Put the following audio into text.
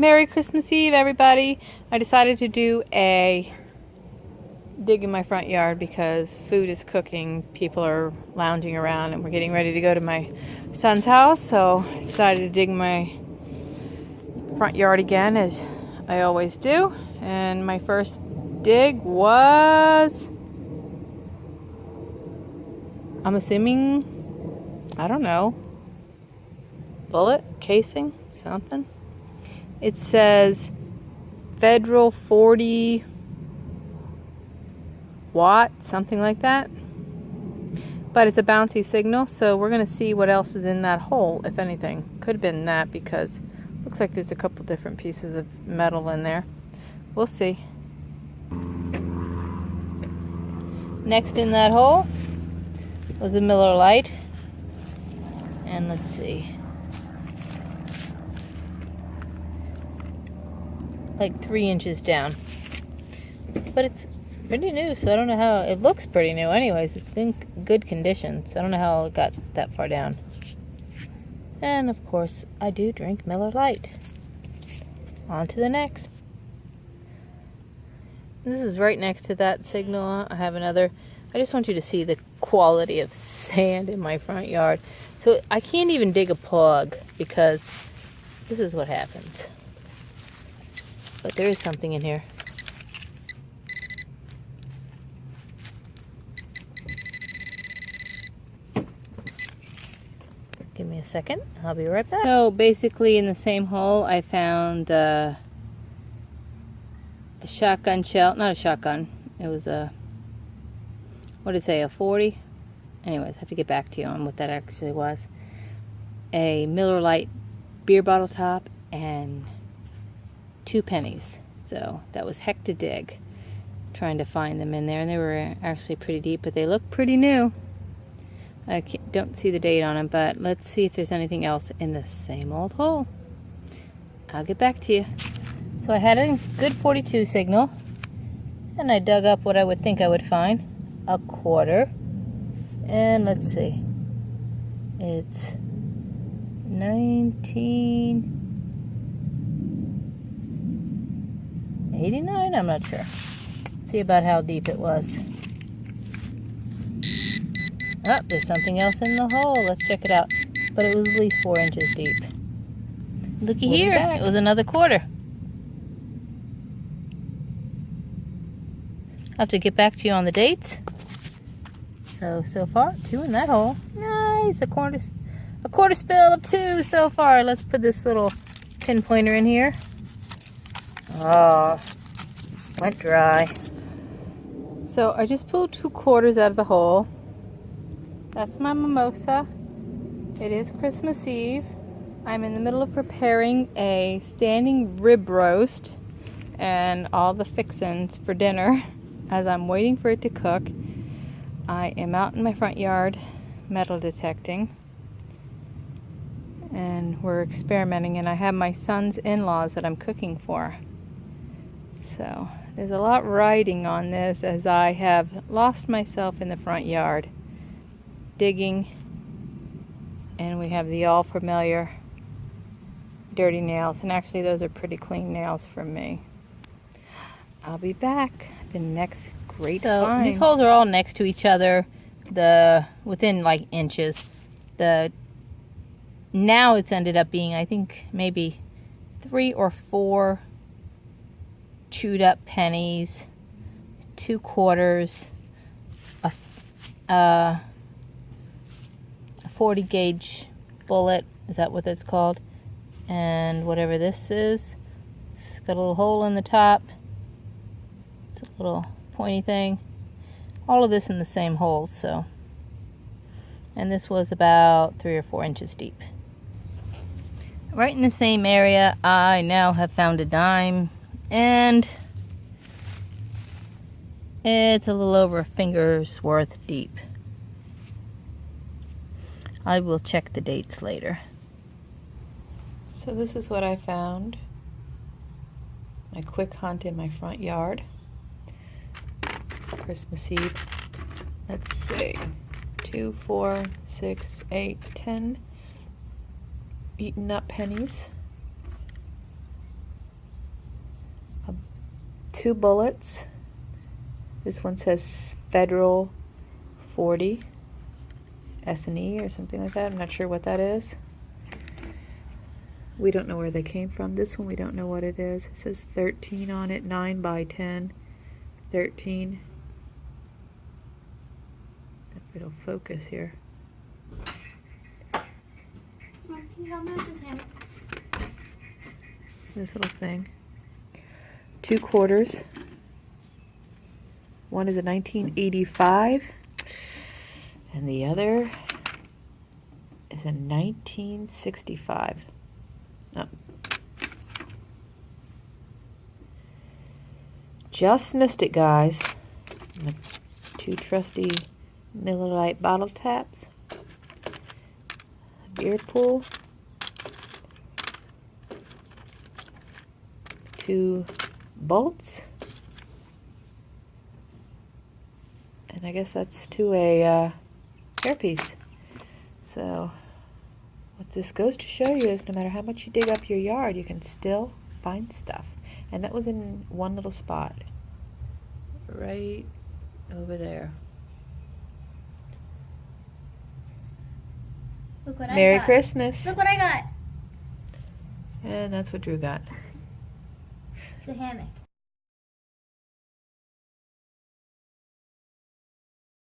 Merry Christmas Eve, everybody. I decided to do a dig in my front yard because food is cooking. People are lounging around and we're getting ready to go to my son's house. So I decided to dig my front yard again, as I always do. And my first dig was, I'm assuming, I don't know, bullet casing, something. It says Federal 40 watt, something like that. But it's a bouncy signal, so we're going to see what else is in that hole, if anything. Could have been that, because it looks like there's a couple different pieces of metal in there. We'll see. Next in that hole was a Miller Lite. And let's see. Like 3 inches down. But it's pretty new, so I don't know how. It looks pretty new anyways. It's in good condition, so I don't know how it got that far down. And of course I do drink Miller Lite. On to the next. This is right next to that signal. I have another. I just want you to see the quality of sand in my front yard. So I can't even dig a plug because this is what happens. But there is something in here. Give me a second. I'll be right back. So basically in the same hole I found a shotgun shell. Not a shotgun. It was a, what did it say, a 40? Anyways, I have to get back to you on what that actually was. A Miller Lite beer bottle top and 2 pennies. So that was heck to dig, trying to find them in there, and they were actually pretty deep, but they look pretty new. I don't see the date on them, but let's see if there's anything else in the same old hole. I'll get back to you. So I had a good 42 signal, and I dug up what I would think I would find, a quarter, and let's see, it's 1989, I'm not sure. See about how deep it was. Oh, there's something else in the hole. Let's check it out. But it was at least 4 inches deep. Looky here, it was another quarter. I'll have to get back to you on the dates. So far, 2 in that hole. Nice, a quarter spill of 2 so far. Let's put this little pinpointer in here. Oh, went dry. So I just pulled 2 quarters out of the hole. That's my mimosa. It is Christmas Eve. I'm in the middle of preparing a standing rib roast and all the fixins for dinner. As I'm waiting for it to cook, I am out in my front yard metal detecting. And we're experimenting, and I have my son's in-laws that I'm cooking for. So there's a lot riding on this, as I have lost myself in the front yard digging, and we have the all familiar dirty nails, and actually those are pretty clean nails from me. I'll be back the next great find. These holes are all next to each other, within like inches. Now it's ended up being, I think, maybe 3 or 4 chewed up pennies, 2 quarters, a 40 gauge bullet, is that what it's called? And whatever this is, it's got a little hole in the top. It's a little pointy thing. All of this in the same hole, so. And this was about 3 or 4 inches deep. Right in the same area, I now have found a dime, and it's a little over a finger's worth deep. I will check the dates later. So this is what I found. My quick hunt in my front yard. Christmas Eve. Let's see. 2, 4, 6, 8, 10 eaten up pennies. 2 bullets. This one says Federal 40 S&E or something like that. I'm not sure what that is. We don't know where they came from. This one we don't know what it is. It says 13 on it, 9 by 10, 13. If it'll focus here. This little thing. 2 quarters. One is a 1985, and the other is a 1965. Oh. Just missed it, guys. My 2 trusty Miller Lite bottle taps. Beer pool. 2 bolts. And I guess that's to a hairpiece. So what this goes to show you is no matter how much you dig up your yard, you can still find stuff. And that was in one little spot. Right over there. Look what I got. Merry Christmas. Look what I got. And that's what Drew got. The hammock.